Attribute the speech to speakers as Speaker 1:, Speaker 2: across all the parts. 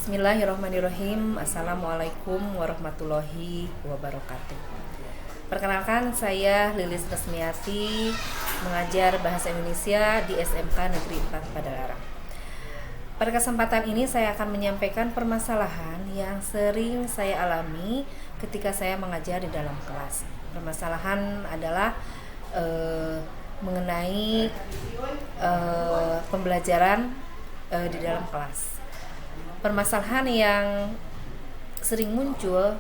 Speaker 1: Bismillahirrahmanirrahim. Assalamualaikum warahmatullahi wabarakatuh. Perkenalkan, saya Lilis Resmiati, mengajar Bahasa Indonesia di SMK Negeri 4 Padalarang. Pada kesempatan ini saya akan menyampaikan permasalahan yang sering saya alami ketika saya mengajar di dalam kelas. Permasalahan adalah mengenai pembelajaran di dalam kelas. Permasalahan yang sering muncul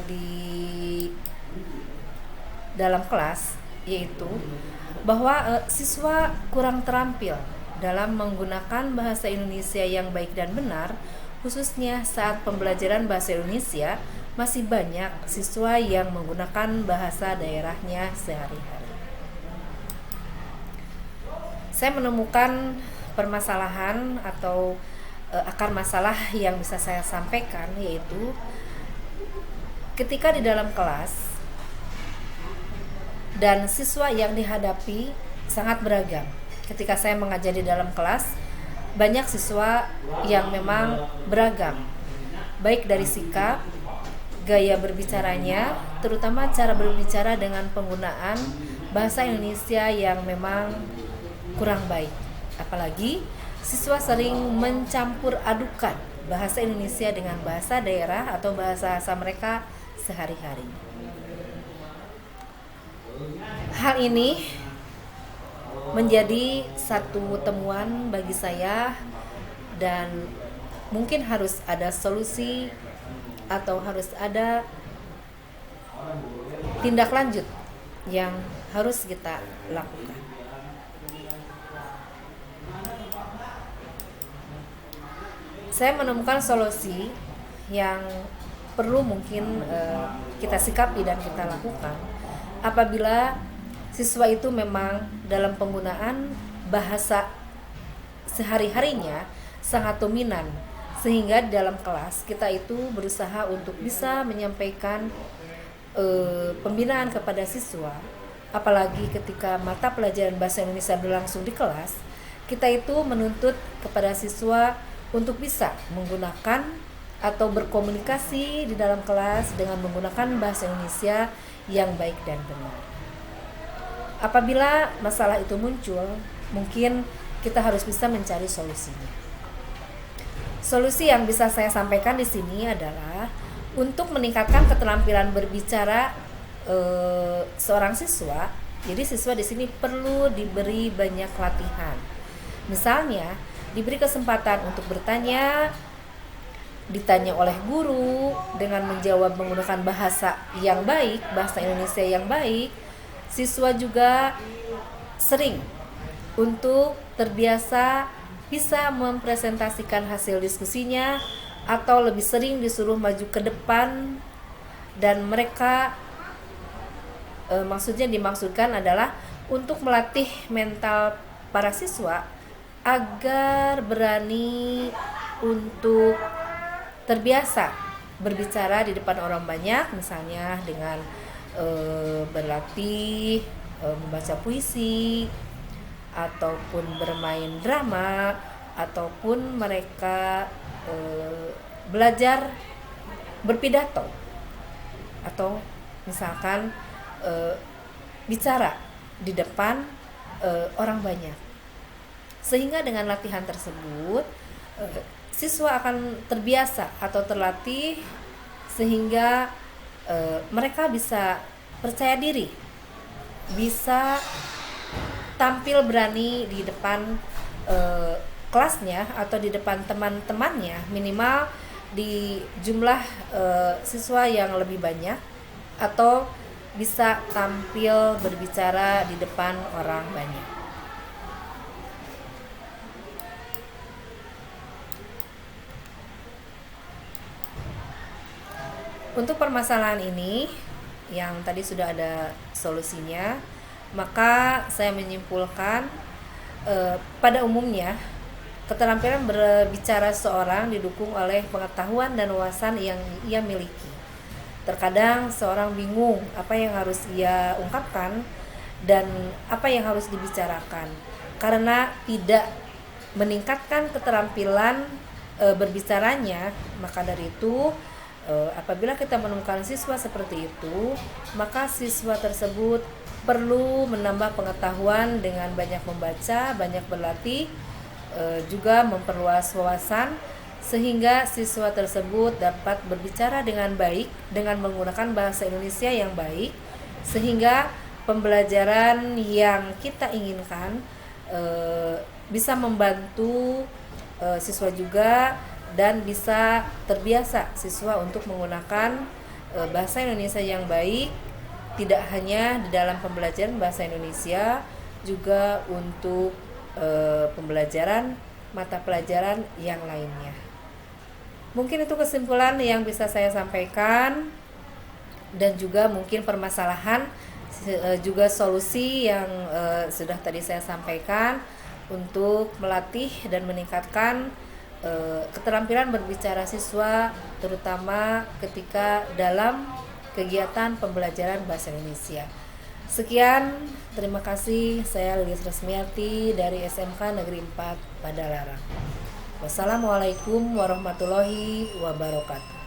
Speaker 1: di dalam kelas yaitu bahwa siswa kurang terampil dalam menggunakan bahasa Indonesia yang baik dan benar, khususnya saat pembelajaran bahasa Indonesia masih banyak siswa yang menggunakan bahasa daerahnya sehari-hari. Saya menemukan permasalahan atau akar masalah yang bisa saya sampaikan, yaitu ketika di dalam kelas dan siswa yang dihadapi sangat beragam. Ketika saya mengajar di dalam kelas, banyak siswa yang memang beragam, baik dari sikap, gaya berbicaranya, terutama cara berbicara dengan penggunaan bahasa Indonesia yang memang kurang baik. Apalagi siswa sering mencampur adukan bahasa Indonesia dengan bahasa daerah atau bahasa mereka sehari-hari. Hal ini menjadi satu temuan bagi saya dan mungkin harus ada solusi atau harus ada tindak lanjut yang harus kita lakukan. Saya menemukan solusi yang perlu mungkin kita sikapi dan kita lakukan apabila siswa itu memang dalam penggunaan bahasa sehari-harinya sangat dominan, sehingga di dalam kelas kita itu berusaha untuk bisa menyampaikan pembinaan kepada siswa. Apalagi ketika mata pelajaran bahasa Indonesia berlangsung di kelas, kita itu menuntut kepada siswa untuk bisa menggunakan atau berkomunikasi di dalam kelas dengan menggunakan bahasa Indonesia yang baik dan benar. Apabila masalah itu muncul, mungkin kita harus bisa mencari solusinya. Solusi yang bisa saya sampaikan di sini adalah untuk meningkatkan keterampilan berbicara seorang siswa. Jadi siswa di sini perlu diberi banyak latihan. Misalnya, diberi kesempatan untuk bertanya, ditanya oleh guru dengan menjawab menggunakan bahasa yang baik, bahasa Indonesia yang baik. Siswa juga sering untuk terbiasa bisa mempresentasikan hasil diskusinya atau lebih sering disuruh maju ke depan, dan mereka dimaksudkan adalah untuk melatih mental para siswa agar berani untuk terbiasa berbicara di depan orang banyak, misalnya dengan berlatih membaca puisi ataupun bermain drama, ataupun mereka belajar berpidato atau misalkan bicara di depan orang banyak. Sehingga dengan latihan tersebut siswa akan terbiasa atau terlatih sehingga mereka bisa percaya diri, bisa tampil berani di depan kelasnya atau di depan teman-temannya, minimal di jumlah siswa yang lebih banyak, atau bisa tampil berbicara di depan orang banyak. Untuk permasalahan ini yang tadi sudah ada solusinya, maka saya menyimpulkan pada umumnya keterampilan berbicara seorang didukung oleh pengetahuan dan wawasan yang ia miliki. Terkadang seorang bingung apa yang harus ia ungkapkan dan apa yang harus dibicarakan karena tidak meningkatkan keterampilan berbicaranya. Maka dari itu apabila kita menemukan siswa seperti itu, maka siswa tersebut perlu menambah pengetahuan dengan banyak membaca, banyak berlatih, juga memperluas wawasan, sehingga siswa tersebut dapat berbicara dengan baik dengan menggunakan bahasa Indonesia yang baik, sehingga pembelajaran yang kita inginkan bisa membantu siswa juga, dan bisa terbiasa siswa untuk menggunakan bahasa Indonesia yang baik, tidak hanya di dalam pembelajaran bahasa Indonesia, juga untuk pembelajaran mata pelajaran yang lainnya. Mungkin itu kesimpulan yang bisa saya sampaikan, dan juga mungkin permasalahan juga solusi yang sudah tadi saya sampaikan untuk melatih dan meningkatkan keterampilan berbicara siswa, terutama ketika dalam kegiatan pembelajaran bahasa Indonesia. Sekian, terima kasih. Saya Lilis Resmiati dari SMK Negeri 4 Padalarang. Wassalamualaikum warahmatullahi wabarakatuh.